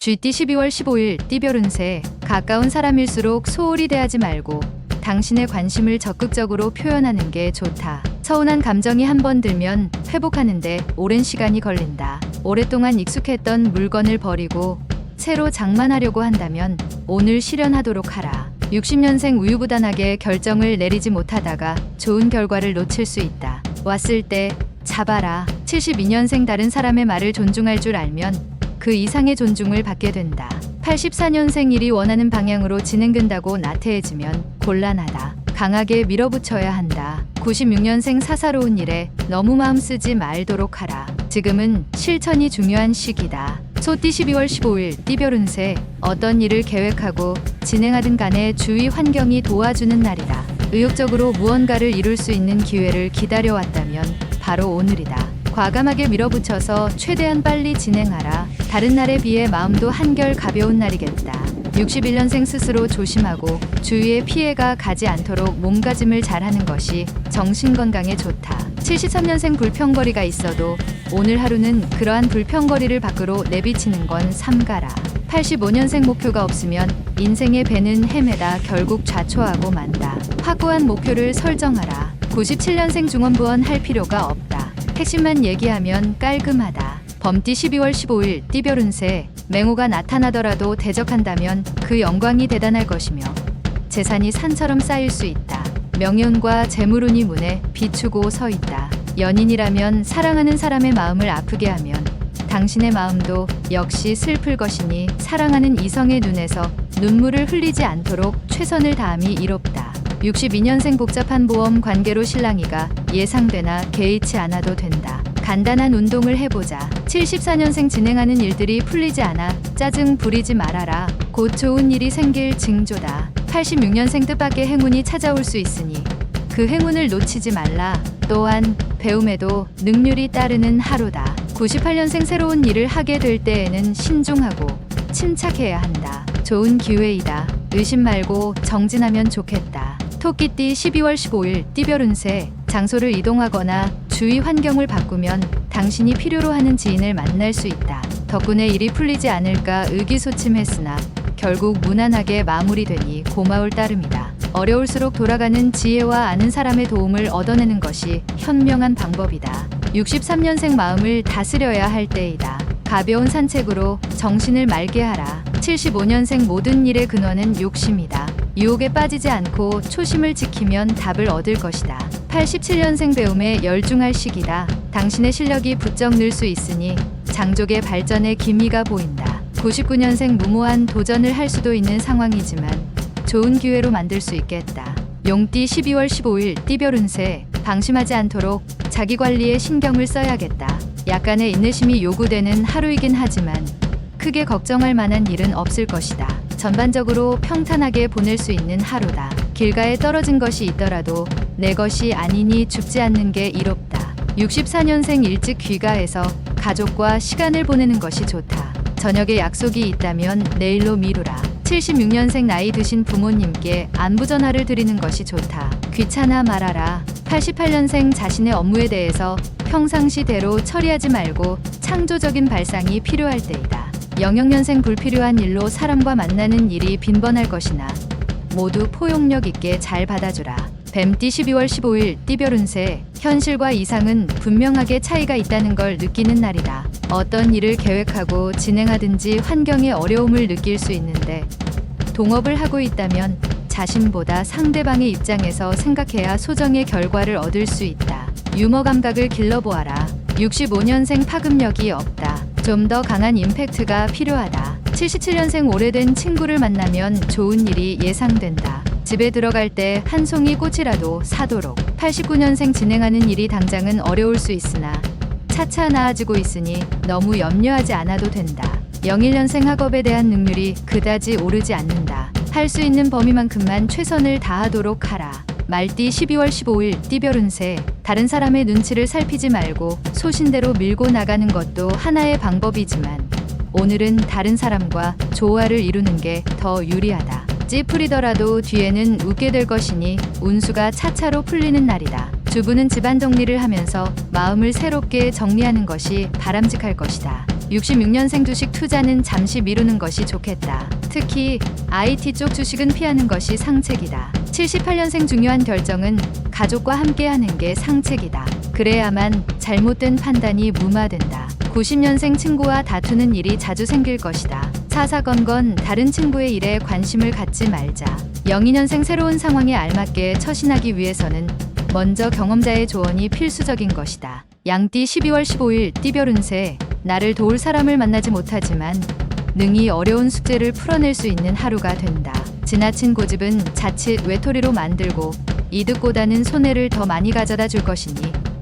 GT 12월 15일 띠별 운세. 가까운 사람일수록 소홀히 대하지 말고 당신의 관심을 적극적으로 표현하는 게 좋다. 서운한 감정이 한번 들면 회복하는데 오랜 시간이 걸린다. 오랫동안 익숙했던 물건을 버리고 새로 장만하려고 한다면 오늘 실현하도록 하라. 60년생 우유부단하게 결정을 내리지 못하다가 좋은 결과를 놓칠 수 있다. 왔을 때 잡아라. 72년생 다른 사람의 말을 존중할 줄 알면 그 이상의 존중을 받게 된다. 84년생 일이 원하는 방향으로 진행된다고 나태해지면 곤란하다. 강하게 밀어붙여야 한다. 96년생 사사로운 일에 너무 마음 쓰지 말도록 하라. 지금은 실천이 중요한 시기다. 소띠 12월 15일 띠별 운세. 어떤 일을 계획하고 진행하든 간에 주위 환경이 도와주는 날이다. 의욕적으로 무언가를 이룰 수 있는 기회를 기다려왔다면 바로 오늘이다. 과감하게 밀어붙여서 최대한 빨리 진행하라. 다른 날에 비해 마음도 한결 가벼운 날이겠다. 61년생 스스로 조심하고 주위에 피해가 가지 않도록 몸가짐을 잘하는 것이 정신건강에 좋다. 73년생 불평거리가 있어도 오늘 하루는 그러한 불평거리를 밖으로 내비치는 건 삼가라. 85년생 목표가 없으면 인생의 배는 헤매다 결국 좌초하고 만다. 확고한 목표를 설정하라. 97년생 중원부원 할 필요가 없다. 핵심만 얘기하면 깔끔하다. 범띠 12월 15일 띠별 운세. 맹호가 나타나더라도 대적한다면 그 영광이 대단할 것이며 재산이 산처럼 쌓일 수 있다. 명예운과 재물운이 문에 비추고 서 있다. 연인이라면 사랑하는 사람의 마음을 아프게 하면 당신의 마음도 역시 슬플 것이니 사랑하는 이성의 눈에서 눈물을 흘리지 않도록 최선을 다함이 이롭다. 62년생 복잡한 보험 관계로 실랑이가 예상되나 개의치 않아도 된다. 간단한 운동을 해보자. 74년생 진행하는 일들이 풀리지 않아 짜증 부리지 말아라. 곧 좋은 일이 생길 징조다. 86년생 뜻밖의 행운이 찾아올 수 있으니 그 행운을 놓치지 말라. 또한 배움에도 능률이 따르는 하루다. 98년생 새로운 일을 하게 될 때에는 신중하고 침착해야 한다. 좋은 기회이다. 의심 말고 정진하면 좋겠다. 토끼띠 12월 15일 띠별 운세. 장소를 이동하거나 주위 환경을 바꾸면 당신이 필요로 하는 지인을 만날 수 있다. 덕분에 일이 풀리지 않을까 의기소침했으나 결국 무난하게 마무리되니 고마울 따름이다. 어려울수록 돌아가는 지혜와 아는 사람의 도움을 얻어내는 것이 현명한 방법이다. 63년생 마음을 다스려야 할 때이다. 가벼운 산책으로 정신을 맑게 하라. 75년생 모든 일의 근원은 욕심이다. 유혹에 빠지지 않고 초심을 지키면 답을 얻을 것이다. 87년생 배움에 열중할 시기다. 당신의 실력이 부쩍 늘 수 있으니 장족의 발전에 기미가 보인다. 99년생 무모한 도전을 할 수도 있는 상황이지만 좋은 기회로 만들 수 있겠다. 용띠 12월 15일 띠별 운세. 방심하지 않도록 자기 관리에 신경을 써야겠다. 약간의 인내심이 요구되는 하루이긴 하지만 크게 걱정할 만한 일은 없을 것이다. 전반적으로 평탄하게 보낼 수 있는 하루다. 길가에 떨어진 것이 있더라도 내 것이 아니니 죽지 않는 게 이롭다. 64년생 일찍 귀가해서 가족과 시간을 보내는 것이 좋다. 저녁에 약속이 있다면 내일로 미루라. 76년생 나이 드신 부모님께 안부 전화를 드리는 것이 좋다. 귀찮아 말아라. 88년생 자신의 업무에 대해서 평상시대로 처리하지 말고 창조적인 발상이 필요할 때이다. 00년생 불필요한 일로 사람과 만나는 일이 빈번할 것이나 모두 포용력 있게 잘 받아주라. 뱀띠 12월 15일 띠별 운세. 현실과 이상은 분명하게 차이가 있다는 걸 느끼는 날이다. 어떤 일을 계획하고 진행하든지 환경의 어려움을 느낄 수 있는데 동업을 하고 있다면 자신보다 상대방의 입장에서 생각해야 소정의 결과를 얻을 수 있다. 유머 감각을 길러보아라. 65년생 파급력이 없다. 좀 더 강한 임팩트가 필요하다. 77년생 오래된 친구를 만나면 좋은 일이 예상된다. 집에 들어갈 때 한 송이 꽃이라도 사도록. 89년생 진행하는 일이 당장은 어려울 수 있으나 차차 나아지고 있으니 너무 염려하지 않아도 된다. 01년생 학업에 대한 능률이 그다지 오르지 않는다. 할 수 있는 범위만큼만 최선을 다하도록 하라. 말띠 12월 15일 띠별 운세. 다른 사람의 눈치를 살피지 말고 소신대로 밀고 나가는 것도 하나의 방법이지만 오늘은 다른 사람과 조화를 이루는 게 더 유리하다. 찌푸리더라도 뒤에는 웃게 될 것이니 운수가 차차로 풀리는 날이다. 주부는 집안 정리를 하면서 마음을 새롭게 정리하는 것이 바람직할 것이다. 66년생 주식 투자는 잠시 미루는 것이 좋겠다. 특히 IT 쪽 주식은 피하는 것이 상책이다. 78년생 중요한 결정은 가족과 함께 하는 게 상책이다. 그래야만 잘못된 판단이 무마된다. 90년생 친구와 다투는 일이 자주 생길 것이다. 사사건건 다른 친구의 일에 관심을 갖지 말자. 02년생 새로운 상황에 알맞게 처신하기 위해서는 먼저 경험자의 조언이 필수적인 것이다. 양띠 12월 15일 띠별 운세. 나를 도울 사람을 만나지 못하지만 능히 어려운 숙제를 풀어낼 수 있는 하루가 된다. 지나친 고집은 자칫 외톨이로 만들고 이득보다는 손해를 더 많이 가져다 줄 것이니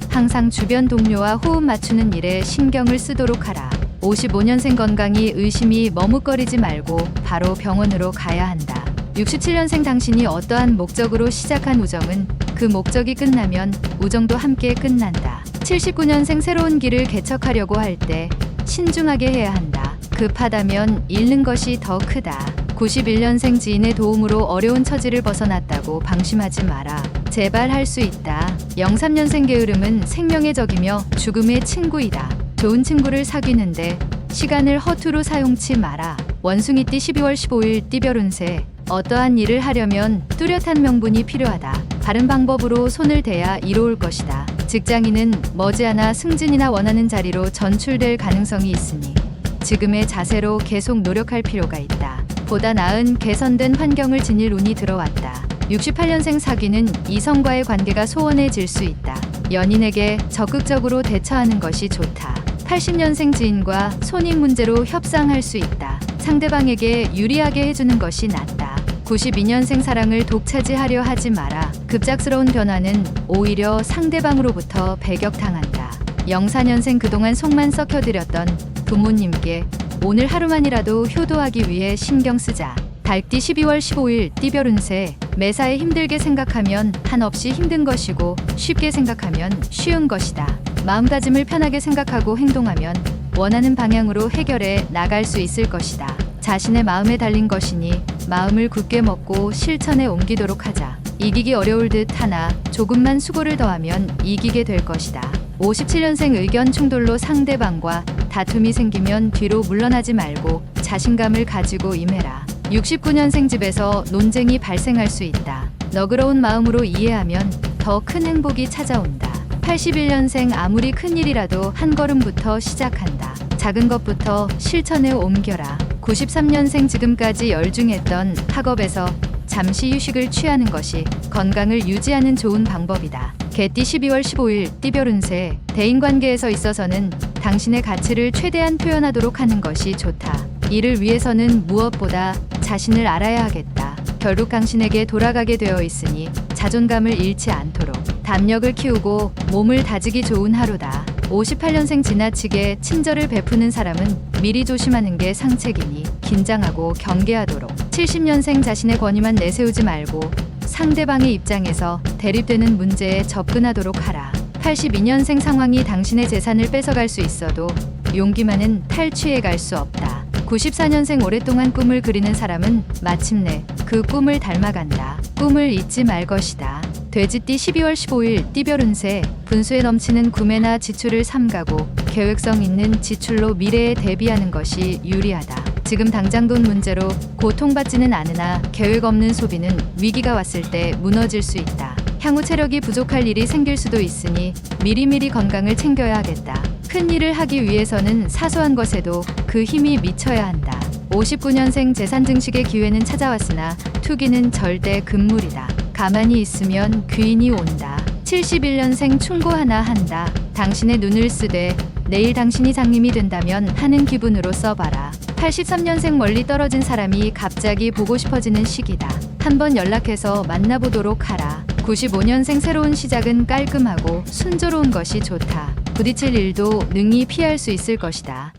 항상 주변 동료와 호흡 맞추는 일에 신경을 쓰도록 하라. 55년생 건강이 의심이 머뭇거리지 말고 바로 병원으로 가야 한다. 67년생 당신이 어떠한 목적으로 시작한 우정은 그 목적이 끝나면 우정도 함께 끝난다. 79년생 새로운 길을 개척하려고 할 때 신중하게 해야 한다. 급하다면 잃는 것이 더 크다. 91년생 지인의 도움으로 어려운 처지를 벗어났다고 방심하지 마라. 제발 할 수 있다. 03년생 게으름은 생명의 적이며 죽음의 친구이다. 좋은 친구를 사귀는데 시간을 허투루 사용치 마라. 원숭이띠 12월 15일 띠별 운세. 어떠한 일을 하려면 뚜렷한 명분이 필요하다. 바른 방법으로 손을 대야 이로울 것이다. 직장인은 머지않아 승진이나 원하는 자리로 전출될 가능성이 있으니 지금의 자세로 계속 노력할 필요가 있다. 보다 나은 개선된 환경을 지닐 운이 들어왔다. 68년생 사귀는 이성과의 관계가 소원해질 수 있다. 연인에게 적극적으로 대처하는 것이 좋다. 80년생 지인과 손익 문제로 협상할 수 있다. 상대방에게 유리하게 해주는 것이 낫다. 92년생 사랑을 독차지하려 하지 마라. 급작스러운 변화는 오히려 상대방으로부터 배격당한다. 04년생 그동안 속만 썩혀드렸던 부모님께 오늘 하루만이라도 효도하기 위해 신경 쓰자. 달띠 12월 15일 띠별 운세. 매사에 힘들게 생각하면 한없이 힘든 것이고 쉽게 생각하면 쉬운 것이다. 마음가짐을 편하게 생각하고 행동하면 원하는 방향으로 해결해 나갈 수 있을 것이다. 자신의 마음에 달린 것이니 마음을 굳게 먹고 실천에 옮기도록 하자. 이기기 어려울 듯 하나 조금만 수고를 더하면 이기게 될 것이다. 57년생 의견 충돌로 상대방과 다툼이 생기면 뒤로 물러나지 말고 자신감을 가지고 임해라. 69년생 집에서 논쟁이 발생할 수 있다. 너그러운 마음으로 이해하면 더 큰 행복이 찾아온다. 81년생 아무리 큰 일이라도 한 걸음부터 시작한다. 작은 것부터 실천에 옮겨라. 93년생 지금까지 열중했던 학업에서 잠시 휴식을 취하는 것이 건강을 유지하는 좋은 방법이다. 개띠 12월 15일 띠별 운세. 대인관계에서 있어서는 당신의 가치를 최대한 표현하도록 하는 것이 좋다. 이를 위해서는 무엇보다 자신을 알아야 하겠다. 결국 당신에게 돌아가게 되어 있으니 자존감을 잃지 않도록 담력을 키우고 몸을 다지기 좋은 하루다. 58년생 지나치게 친절을 베푸는 사람은 미리 조심하는 게 상책이니 긴장하고 경계하도록. 70년생 자신의 권위만 내세우지 말고 상대방의 입장에서 대립되는 문제에 접근하도록 하라. 82년생 상황이 당신의 재산을 뺏어갈 수 있어도 용기만은 탈취해 갈 수 없다. 94년생 오랫동안 꿈을 그리는 사람은 마침내 그 꿈을 닮아간다. 꿈을 잊지 말 것이다. 돼지띠 12월 15일 띠별 운세. 분수에 넘치는 구매나 지출을 삼가고 계획성 있는 지출로 미래에 대비하는 것이 유리하다. 지금 당장 돈 문제로 고통받지는 않으나 계획 없는 소비는 위기가 왔을 때 무너질 수 있다. 향후 체력이 부족할 일이 생길 수도 있으니 미리미리 건강을 챙겨야 하겠다. 큰 일을 하기 위해서는 사소한 것에도 그 힘이 미쳐야 한다. 59년생 재산 증식의 기회는 찾아왔으나 투기는 절대 금물이다. 가만히 있으면 귀인이 온다. 71년생 충고 하나 한다. 당신의 눈을 쓰되 내일 당신이 장님이 된다면 하는 기분으로 써봐라. 83년생 멀리 떨어진 사람이 갑자기 보고 싶어지는 시기다. 한번 연락해서 만나보도록 하라. 95년생 새로운 시작은 깔끔하고 순조로운 것이 좋다. 부딪힐 일도 능히 피할 수 있을 것이다.